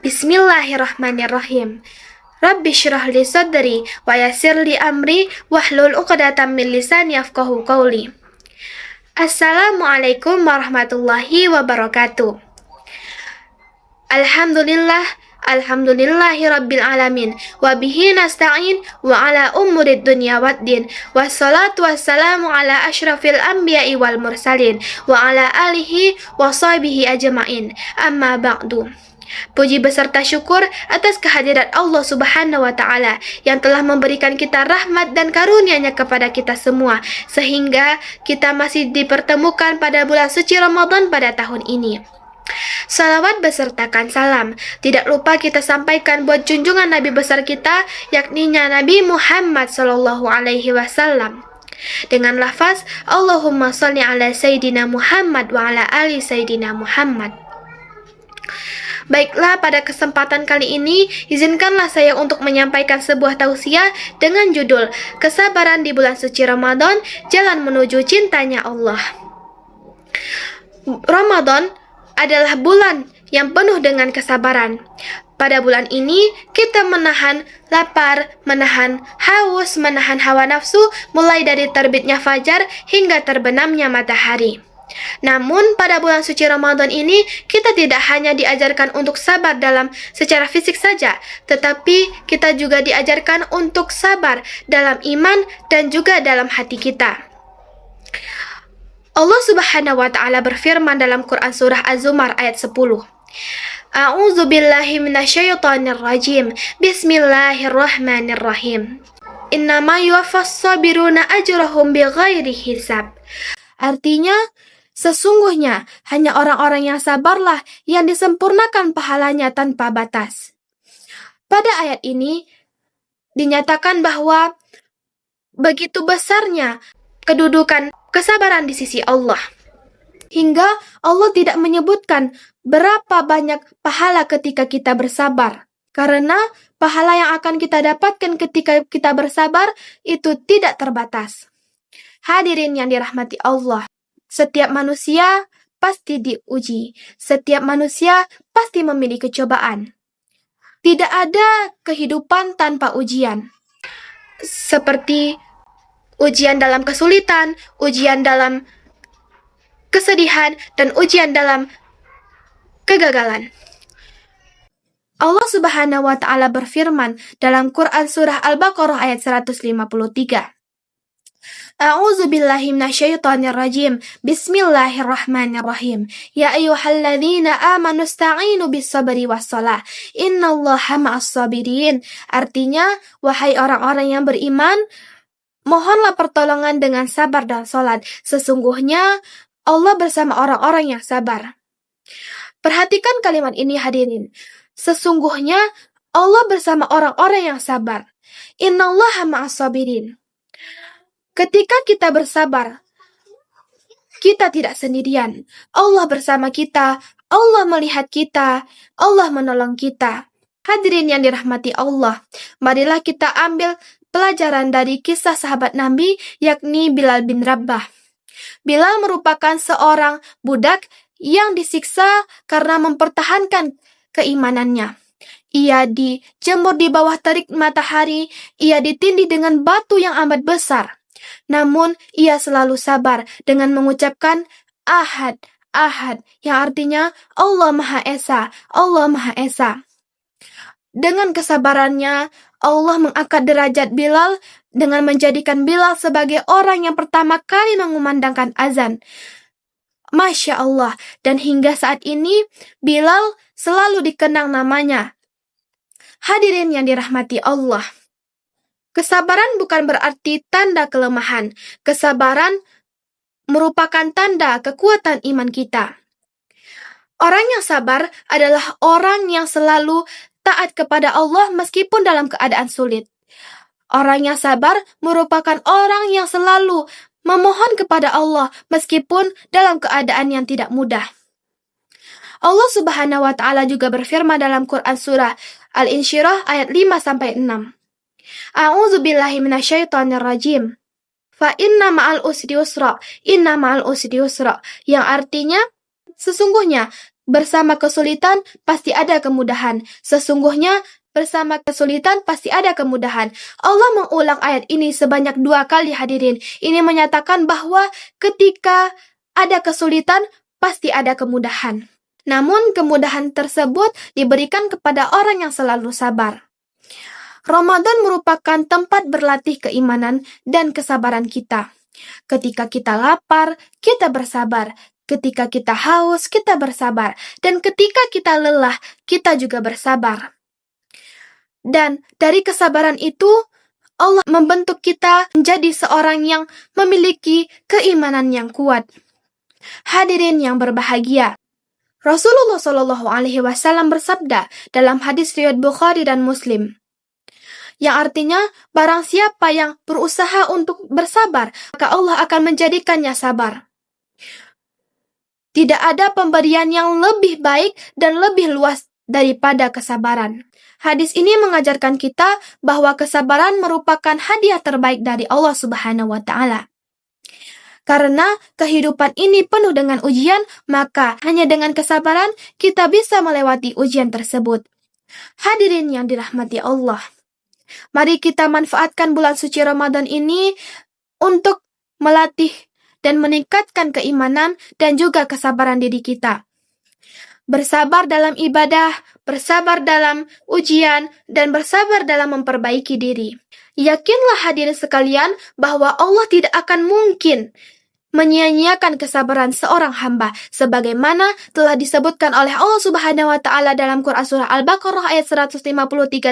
Bismillahirrahmanirrahim. Rabbi syrah li sadri wa yassir li amri wahlul 'uqdatam min lisani yafqahu qawli. Assalamualaikum warahmatullahi wabarakatuh. Alhamdulillahi rabbil alamin wa bihi nasta'in wa ala umurid dunya waddin wassalatu wassalamu ala asyrafil anbiya'i wal mursalin wa ala alihi wa sahbihi ajma'in, amma ba'du. Puji beserta syukur atas kehadirat Allah Subhanahu wa Ta'ala yang telah memberikan kita rahmat dan karunia-Nya kepada kita semua, sehingga kita masih dipertemukan pada bulan suci Ramadan pada tahun ini. Salawat besertakan salam tidak lupa kita sampaikan buat junjungan Nabi besar kita, yakni Nabi Muhammad Sallallahu Alaihi Wasallam, dengan lafaz Allahumma sholli ala Sayyidina Muhammad wa ala ali Sayyidina Muhammad. Baiklah, pada kesempatan kali ini, izinkanlah saya untuk menyampaikan sebuah tausiah dengan judul Kesabaran di Bulan Suci Ramadan, Jalan Menuju Cintanya Allah. Ramadan adalah bulan yang penuh dengan kesabaran. Pada bulan ini, kita menahan lapar, menahan haus, menahan hawa nafsu, mulai dari terbitnya fajar hingga terbenamnya matahari. Namun pada bulan suci Ramadan ini kita tidak hanya diajarkan untuk sabar dalam secara fisik saja, tetapi kita juga diajarkan untuk sabar dalam iman dan juga dalam hati kita. Allah Subhanahu wa Ta'ala berfirman dalam Quran surah Az-Zumar ayat 10. A'udzu billahi minasyaitonir rajim. Bismillahirrahmanirrahim. Innama yuwaffas sabiruna ajrahum bighairi hisab. Artinya, sesungguhnya hanya orang-orang yang sabarlah yang disempurnakan pahalanya tanpa batas. Pada ayat ini dinyatakan bahwa begitu besarnya kedudukan kesabaran di sisi Allah, hingga Allah tidak menyebutkan berapa banyak pahala ketika kita bersabar, karena pahala yang akan kita dapatkan ketika kita bersabar itu tidak terbatas. Hadirin yang dirahmati Allah, setiap manusia pasti diuji. Setiap manusia pasti memiliki cobaan. Tidak ada kehidupan tanpa ujian. Seperti ujian dalam kesulitan, ujian dalam kesedihan, dan ujian dalam kegagalan. Allah Subhanahu wa Ta'ala berfirman dalam Quran surah Al-Baqarah ayat 153. A'udzu billahi minasyaitonir rajim. Bismillahirrahmanirrahim. Ya ayyuhalladzina amanu ista'inu bis-sabri was-shalah. Innallaha ma'as-sabirin. Artinya, wahai orang-orang yang beriman, mohonlah pertolongan dengan sabar dan salat. Sesungguhnya Allah bersama orang-orang yang sabar. Perhatikan kalimat ini, hadirin. Sesungguhnya Allah bersama orang-orang yang sabar. Innallaha ma'as-sabirin. Ketika kita bersabar, kita tidak sendirian. Allah bersama kita, Allah melihat kita, Allah menolong kita. Hadirin yang dirahmati Allah, marilah kita ambil pelajaran dari kisah sahabat Nabi, yakni Bilal bin Rabah. Bilal merupakan seorang budak yang disiksa karena mempertahankan keimanannya. Ia dijemur di bawah terik matahari, ia ditindih dengan batu yang amat besar. Namun, ia selalu sabar dengan mengucapkan Ahad, Ahad, yang artinya Allah Maha Esa, Allah Maha Esa. Dengan kesabarannya, Allah mengangkat derajat Bilal dengan menjadikan Bilal sebagai orang yang pertama kali mengumandangkan azan. Masya Allah, dan hingga saat ini, Bilal selalu dikenang namanya. Hadirin yang dirahmati Allah, kesabaran bukan berarti tanda kelemahan. Kesabaran merupakan tanda kekuatan iman kita. Orang yang sabar adalah orang yang selalu taat kepada Allah meskipun dalam keadaan sulit. Orang yang sabar merupakan orang yang selalu memohon kepada Allah meskipun dalam keadaan yang tidak mudah. Allah Subhanahu wa Ta'ala juga berfirman dalam Quran surah Al-Insyirah ayat 5-6. A'udzu billahi minasyaitonir rajim. Fa inna ma'al usri yusra, inna ma'al usri yusra, yang artinya sesungguhnya Bersama kesulitan pasti ada kemudahan. Sesungguhnya bersama kesulitan pasti ada kemudahan. Allah mengulang ayat ini sebanyak 2 kali hadirin. Ini menyatakan bahwa ketika ada kesulitan pasti ada kemudahan. Namun kemudahan tersebut diberikan kepada orang yang selalu sabar. Ramadan merupakan tempat berlatih keimanan dan kesabaran kita. Ketika kita lapar, kita bersabar. Ketika kita haus, kita bersabar. Dan ketika kita lelah, kita juga bersabar. Dan dari kesabaran itu, Allah membentuk kita menjadi seorang yang memiliki keimanan yang kuat. Hadirin yang berbahagia, Rasulullah SAW bersabda dalam hadis riwayat Bukhari dan Muslim, yang artinya, barang siapa yang berusaha untuk bersabar, maka Allah akan menjadikannya sabar. Tidak ada pemberian yang lebih baik dan lebih luas daripada kesabaran. Hadis ini mengajarkan kita bahwa kesabaran merupakan hadiah terbaik dari Allah Subhanahu wa Ta'ala. Karena kehidupan ini penuh dengan ujian, maka hanya dengan kesabaran kita bisa melewati ujian tersebut. Hadirin yang dirahmati Allah, mari kita manfaatkan bulan suci Ramadan ini untuk melatih dan meningkatkan keimanan dan juga kesabaran diri kita. Bersabar dalam ibadah, bersabar dalam ujian, dan bersabar dalam memperbaiki diri. Yakinlah hadirin sekalian bahwa Allah tidak akan mungkin menyia-nyiakan kesabaran seorang hamba, sebagaimana telah disebutkan oleh Allah Subhanahu wa Ta'ala dalam Quran surah Al-Baqarah ayat 153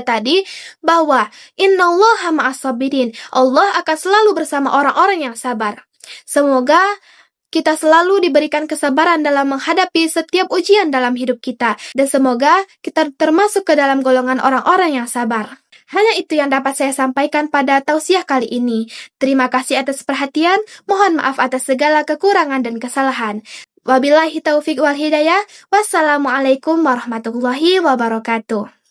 tadi, bahwa innallaha ma'as sabirin, Allah akan selalu bersama orang-orang yang sabar. Semoga kita selalu diberikan kesabaran dalam menghadapi setiap ujian dalam hidup kita, dan semoga kita termasuk ke dalam golongan orang-orang yang sabar. Hanya itu yang dapat saya sampaikan pada tausiah kali ini. Terima kasih atas perhatian, mohon maaf atas segala kekurangan dan kesalahan. Wabillahi taufiq wal hidayah, wassalamualaikum warahmatullahi wabarakatuh.